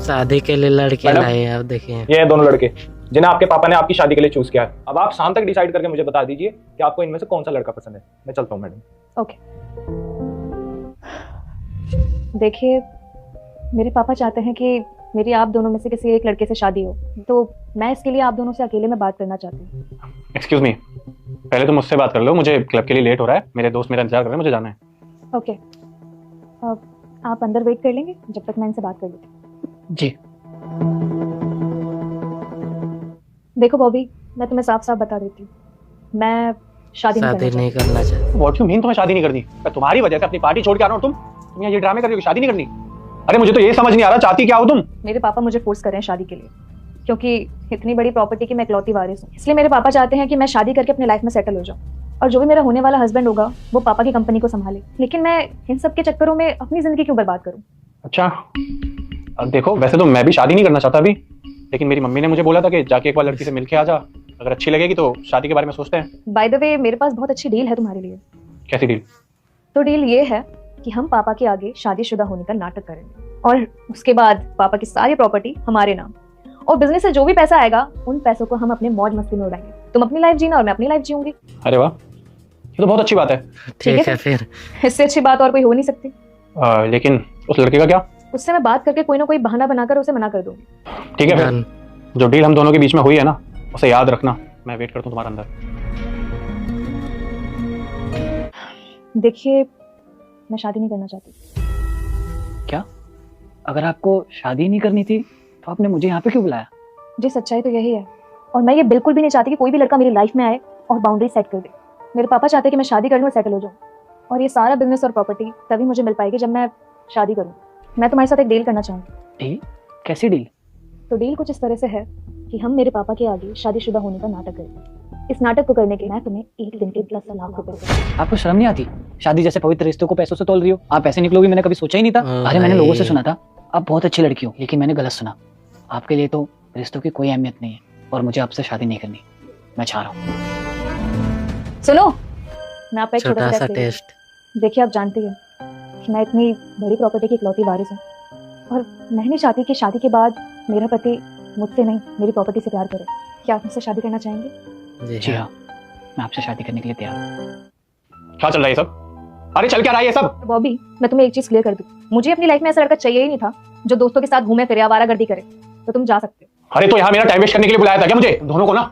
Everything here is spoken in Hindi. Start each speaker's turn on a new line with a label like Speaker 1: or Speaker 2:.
Speaker 1: शादी के लिए लड़के
Speaker 2: मैडम,
Speaker 1: लाए हैं, अब देखिए।
Speaker 2: ये दोनों लड़के जिन्हें आपके पापा ने आपकी शादी के लिए चूज किया है। अब आप शाम तक डिसाइड करके मुझे बता दीजिए कि आपको इनमें से कौन सा लड़का पसंद है। मैं चलता हूँ मैडम।
Speaker 3: ओके। देखिए, मेरे पापा चाहते हैं कि मेरी आप दोनों में से किसी एक लड़के से शादी हो, तो मैं इसके लिए आप दोनों से अकेले में बात करना चाहती हूँ।
Speaker 2: एक्सक्यूज मी, पहले तो मुझसे बात कर लो, मुझे क्लब के लिए लेट हो रहा है, मेरे दोस्त मेरा इंतजार कर रहे हैं, मुझे जाना है।
Speaker 3: ओके, आप अंदर वेट कर लेंगे जब तक मैं इनसे बात कर लेती हूँ।
Speaker 4: जी।
Speaker 3: देखो बॉबी, मैं तुम्हें साफ साफ बता देती हूँ, मैं शादी
Speaker 1: नहीं करना चाहती।
Speaker 2: व्हाट यू मीन तुम्हें शादी नहीं करनी? तुम्हारी वजह से अपनी पार्टी छोड़ के आ रहा हूँ, तुम यहाँ ये ड्रामे कर रही हो, शादी नहीं करनी? अरे मुझे तो ये समझ नहीं आ रहा, चाहती क्या हो तुम?
Speaker 3: मेरे पापा मुझे फोर्स कर रहे हैं शादी के लिए, क्योंकि इतनी बड़ी प्रॉपर्टी की मैं इकलौती वारिस हूँ। इसलिए मेरे पापा चाहते हैं कि मैं शादी करके अपने लाइफ में सेटल हो जाऊँ और जो भी मेरा होने वाला हस्बैंड होगा वो पापा की कंपनी को संभाले। लेकिन मैं इन सब के चक्करों में अपनी जिंदगी क्यों बर्बाद करूँ?
Speaker 2: अच्छा, अब देखो, वैसे तो मैं भी शादी नहीं करना चाहता अभी, लेकिन मेरी मम्मी ने मुझे बोला था कि जाके एक बार लड़की से मिलके आ जा, अगर अच्छी लगेगी तो शादी के बारे में सोचते हैं।
Speaker 3: बाय द वे, मेरे पास बहुत अच्छी डील है तुम्हारे लिए।
Speaker 2: कैसी डील?
Speaker 3: तो डील ये है कि हम पापा के आगे शादीशुदा होने का नाटक करेंगे और उसके बाद पापा की सारी प्रॉपर्टी हमारे नाम, और बिजनेस से जो भी पैसा आएगा उन पैसों को हम अपने मौज मस्ती में उड़ाएंगे। तुम अपनी लाइफ जीना और मैं अपनी लाइफ जीऊंगी।
Speaker 2: अरे वाह, ये तो बहुत अच्छी बात है।
Speaker 1: ठीक है फिर,
Speaker 3: इससे अच्छी बात और कोई हो नहीं सकती।
Speaker 2: लेकिन उस लड़के का क्या? उससे
Speaker 3: मैं बात करके कोई ना कोई बहाना बनाकर उसे मना कर दूंगी।
Speaker 2: ठीक है फिर, जो डील हम दोनों के बीच में हुई है ना, उसे याद रखना। मैं वेट करता हूँ तुम्हारे अंदर।
Speaker 3: देखिए, मैं शादी नहीं करना चाहती।
Speaker 4: क्या? अगर आपको शादी नहीं करनी थी तो आपने मुझे यहाँ पे क्यों बुलाया?
Speaker 3: जी, सच्चाई तो यही है, और मैं ये बिल्कुल भी नहीं चाहती कि कोई भी लड़का मेरी लाइफ में आए और बाउंड्री सेट कर दे। मेरे पापा चाहते हैं कि मैं शादी कर लूँ और सेटल हो जाऊँ, और ये सारा बिजनेस और प्रॉपर्टी तभी मुझे मिल पाएगी जब मैं शादी करूँ। मैं तुम्हारे साथ एक डील करना चाहूँगी।
Speaker 4: डील? कैसी डील?
Speaker 3: तो डील कुछ इस तरह से है कि हम मेरे पापा के आगे शादीशुदा होने का नाटक करेंगे। इस नाटक को करने के मैं तुम्हें एक दिन के 10 लाख रुपए दूंगा।
Speaker 4: आपको शर्म नहीं आती? शादी जैसे पवित्र रिश्तों को पैसों से तोल रही हो। आप ऐसे निकलोगी मैंने कभी सोचा ही नहीं था। अरे मैंने लोगों से सुना था आप बहुत अच्छी लड़की हो, लेकिन मैंने गलत सुना। आपके लिए तो रिश्तों की कोई अहमियत नहीं है और मुझे आपसे शादी नहीं करनी। मैं चाह रहा हूँ।
Speaker 3: सुनो, मैं आपका एक
Speaker 1: छोटा सा टेस्ट।
Speaker 3: देखिए, आप जानती हैं कि मैं इतनी बड़ी प्रॉपर्टी की इकलौती वारिस हूँ, और मैं नहीं चाहती कि शादी के बाद मेरा पति मुझसे नहीं मेरी प्रॉपर्टी से प्यार करे। क्या आप मुझसे शादी करना चाहेंगे?
Speaker 4: जी हाँ, मैं आपसे शादी करने के लिए तैयार हूँ।
Speaker 2: क्या चल रहा है ये सब? अरे चल क्या रहा है ये सब?
Speaker 3: बॉबी, मैं तुम्हें एक चीज क्लियर कर दूं, मुझे अपनी लाइफ में ऐसा लड़का चाहिए ही नहीं था जो दोस्तों के साथ घूमे फिरे आवारागर्दी करे। तो तुम जा सकते हो।
Speaker 2: अरे तो यहाँ मेरा टाइम वेस्ट करने के लिए बुलाया था क्या मुझे? दोनों को ना